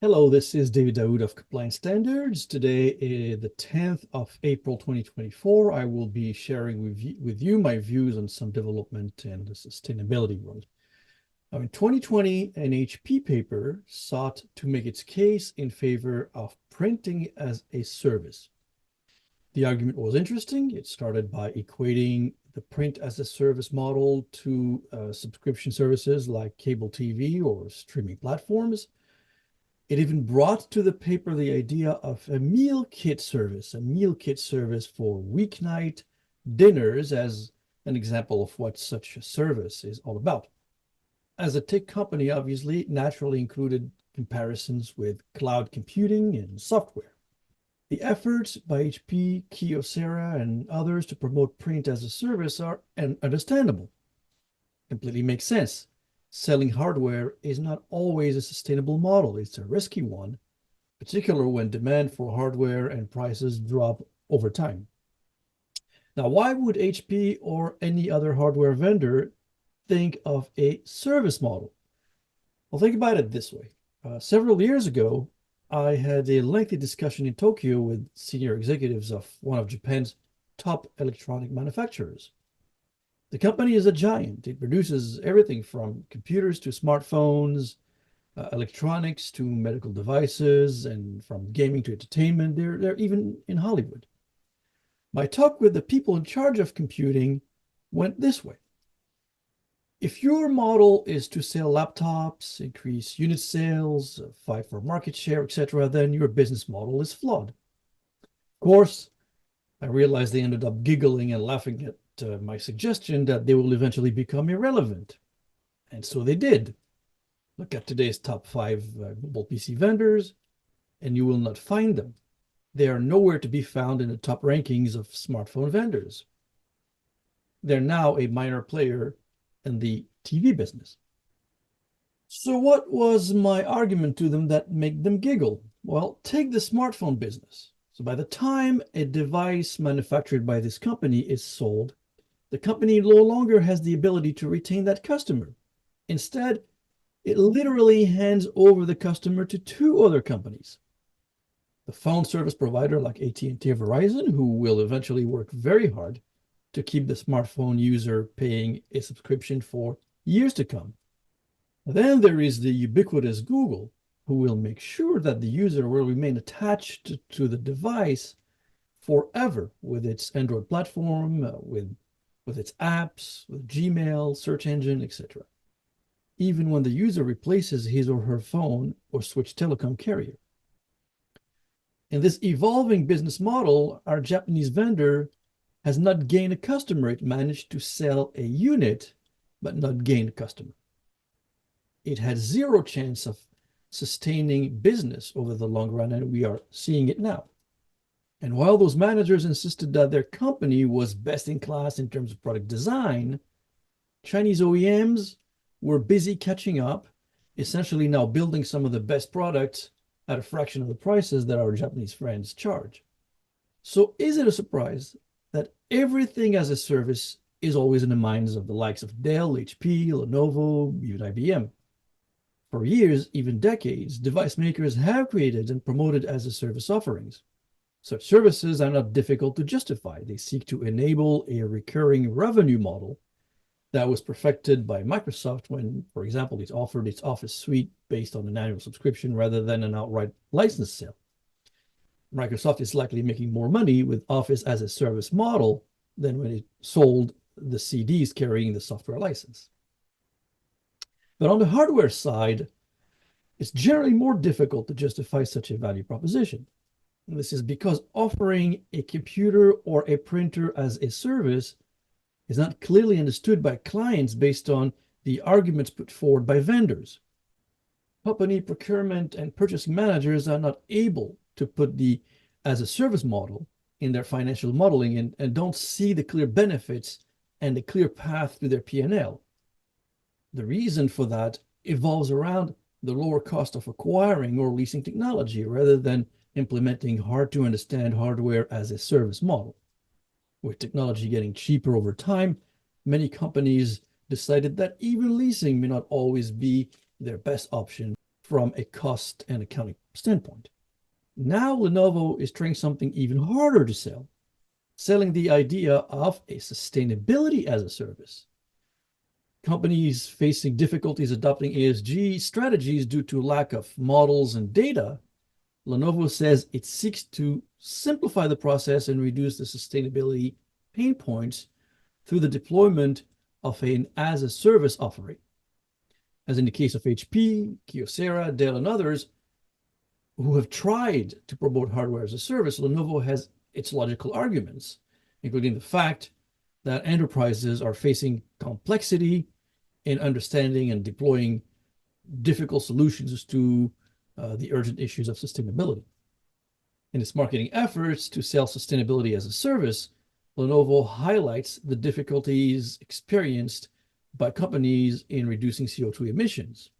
Hello, this is Daoud of Compliance Standards. Today is the 10th of April 2024. I will be sharing with you my views on some development in the sustainability world. Now, in 2020, an HP paper sought to make its case in favor of printing as a service. The argument was interesting. It started by equating the print as a service model to subscription services like cable TV or streaming platforms. It even brought to the paper the idea of a meal kit service for weeknight dinners as an example of what such a service is all about. As a tech company, obviously, it naturally included comparisons with cloud computing and software. The efforts by HP, Kyocera, and others to promote print as a service are understandable. Completely makes sense. Selling hardware is not always a sustainable model. It's a risky one, particularly when demand for hardware and prices drop over time. Now, why would HP or any other hardware vendor think of a service model? Well, think about it this way. Several years ago, I had a lengthy discussion in Tokyo with senior executives of one of Japan's top electronic manufacturers. The company is a giant. It produces everything from computers to smartphones, electronics to medical devices, and from gaming to entertainment. They're even in Hollywood. My talk with the people in charge of computing went this way. If your model is to sell laptops, increase unit sales, fight for market share, etc., then your business model is flawed. Of course, I realized they ended up giggling and laughing at my suggestion that they will eventually become irrelevant. And so they did. Look at today's top five mobile PC vendors, and you will not find them. They are nowhere to be found in the top rankings of smartphone vendors. They're now a minor player in the TV business. So what was my argument to them that made them giggle? Well, take the smartphone business. So by the time a device manufactured by this company is sold, the company no longer has the ability to retain that customer. Instead, it literally hands over the customer to two other companies. The phone service provider like AT&T or Verizon, who will eventually work very hard to keep the smartphone user paying a subscription for years to come. Then there is the ubiquitous Google, who will make sure that the user will remain attached to the device forever with its Android platform, with its apps, with Gmail, search engine, etc., even when the user replaces his or her phone or switch telecom carrier. In this evolving business model, our Japanese vendor has not gained a customer. It managed to sell a unit, but not gain a customer. It had zero chance of sustaining business over the long run, and we are seeing it now. And while those managers insisted that their company was best in class in terms of product design, Chinese OEMs were busy catching up, essentially now building some of the best products at a fraction of the prices that our Japanese friends charge. So is it a surprise that everything as a service is always in the minds of the likes of Dell, HP, Lenovo, even IBM? For years, even decades, device makers have created and promoted as a service offerings. Such services are not difficult to justify. They seek to enable a recurring revenue model that was perfected by Microsoft when, for example, it offered its Office suite based on an annual subscription rather than an outright license sale. Microsoft is likely making more money with Office as a service model than when it sold the CDs carrying the software license. But on the hardware side, it's generally more difficult to justify such a value proposition. And this is because offering a computer or a printer as a service is not clearly understood by clients based on the arguments put forward by vendors. Company procurement and purchasing managers are not able to put the as a service model in their financial modeling and don't see the clear benefits and the clear path to their P&L. The reason for that evolves around the lower cost of acquiring or leasing technology rather than implementing hard to understand hardware as a service model. With technology getting cheaper over time, many companies decided that even leasing may not always be their best option from a cost and accounting standpoint. Now Lenovo is trying something even harder to sell, selling the idea of a sustainability as a service. Companies facing difficulties adopting ESG strategies due to lack of models and data, Lenovo says it seeks to simplify the process and reduce the sustainability pain points through the deployment of an as-a-service offering. As in the case of HP, Kyocera, Dell, and others who have tried to promote hardware as a service, Lenovo has its logical arguments, including the fact that enterprises are facing complexity in understanding and deploying difficult solutions to the urgent issues of sustainability. In its marketing efforts to sell sustainability as a service, Lenovo highlights the difficulties experienced by companies in reducing CO2 emissions.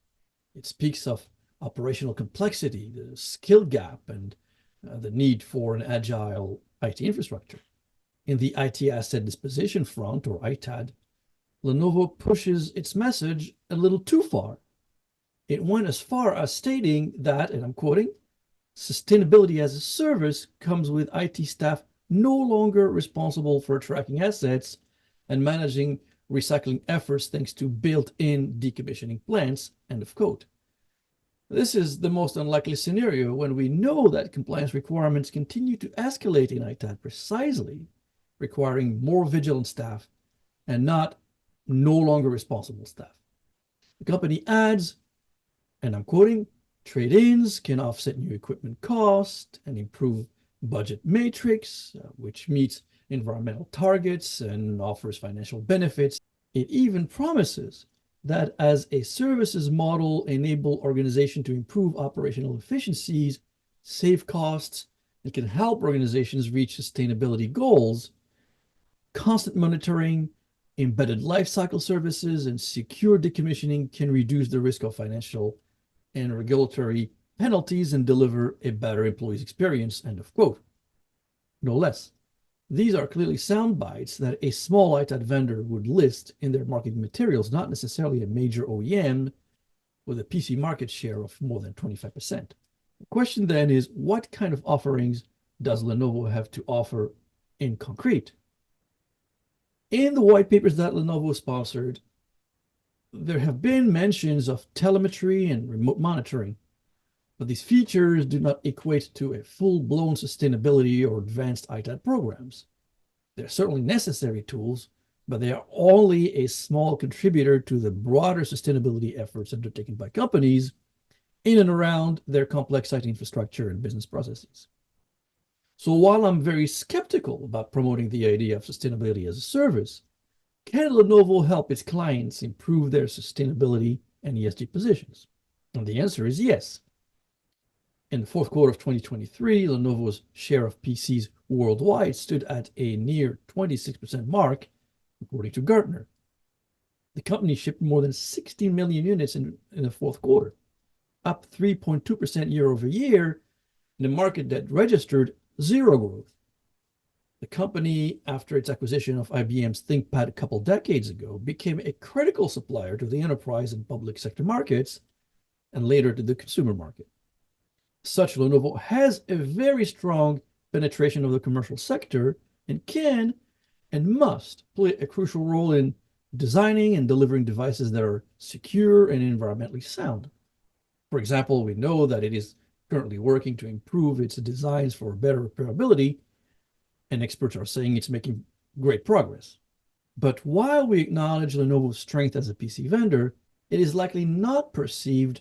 It speaks of operational complexity, the skill gap, and the need for an agile IT infrastructure. In the IT asset disposition front, or ITAD, Lenovo pushes its message a little too far. It went as far as stating that, and I'm quoting, sustainability as a service comes with IT staff no longer responsible for tracking assets and managing recycling efforts thanks to built-in decommissioning plans, end of quote. This is the most unlikely scenario when we know that compliance requirements continue to escalate in ITAD precisely, requiring more vigilant staff and not no longer responsible staff. The company adds, and I'm quoting, trade-ins can offset new equipment cost and improve budget matrix, which meets environmental targets and offers financial benefits. It even promises that as a services model enable organization to improve operational efficiencies, save costs, and can help organizations reach sustainability goals. Constant monitoring, embedded lifecycle services, and secure decommissioning can reduce the risk of financial and regulatory penalties and deliver a better employees experience, end of quote. No less. These are clearly sound bites that a small ITAD vendor would list in their marketing materials, not necessarily a major OEM with a PC market share of more than 25%. The question then is, what kind of offerings does Lenovo have to offer in concrete? In the white papers that Lenovo sponsored, there have been mentions of telemetry and remote monitoring, but these features do not equate to a full-blown sustainability or advanced ITAD programs. They're certainly necessary tools, but they are only a small contributor to the broader sustainability efforts undertaken by companies in and around their complex IT infrastructure and business processes. So while I'm very skeptical about promoting the idea of sustainability as a service, can Lenovo help its clients improve their sustainability and ESG positions? And the answer is yes. In the fourth quarter of 2023, Lenovo's share of PCs worldwide stood at a near 26% mark, according to Gartner. The company shipped more than 16 million units in the fourth quarter, up 3.2% year over year, in a market that registered zero growth. The company, after its acquisition of IBM's ThinkPad a couple decades ago, became a critical supplier to the enterprise and public sector markets, and later to the consumer market. Such, Lenovo has a very strong penetration of the commercial sector and can and must play a crucial role in designing and delivering devices that are secure and environmentally sound. For example, we know that it is currently working to improve its designs for better repairability, and experts are saying it's making great progress. But while we acknowledge Lenovo's strength as a PC vendor, it is likely not perceived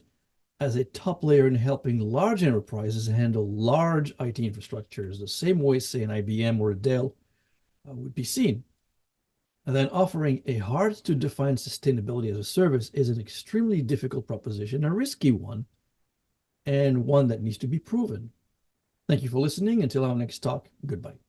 as a top layer in helping large enterprises handle large IT infrastructures, the same way, say, an IBM or a Dell would be seen. And then offering a hard-to-define sustainability as a service is an extremely difficult proposition, a risky one, and one that needs to be proven. Thank you for listening. Until our next talk, goodbye.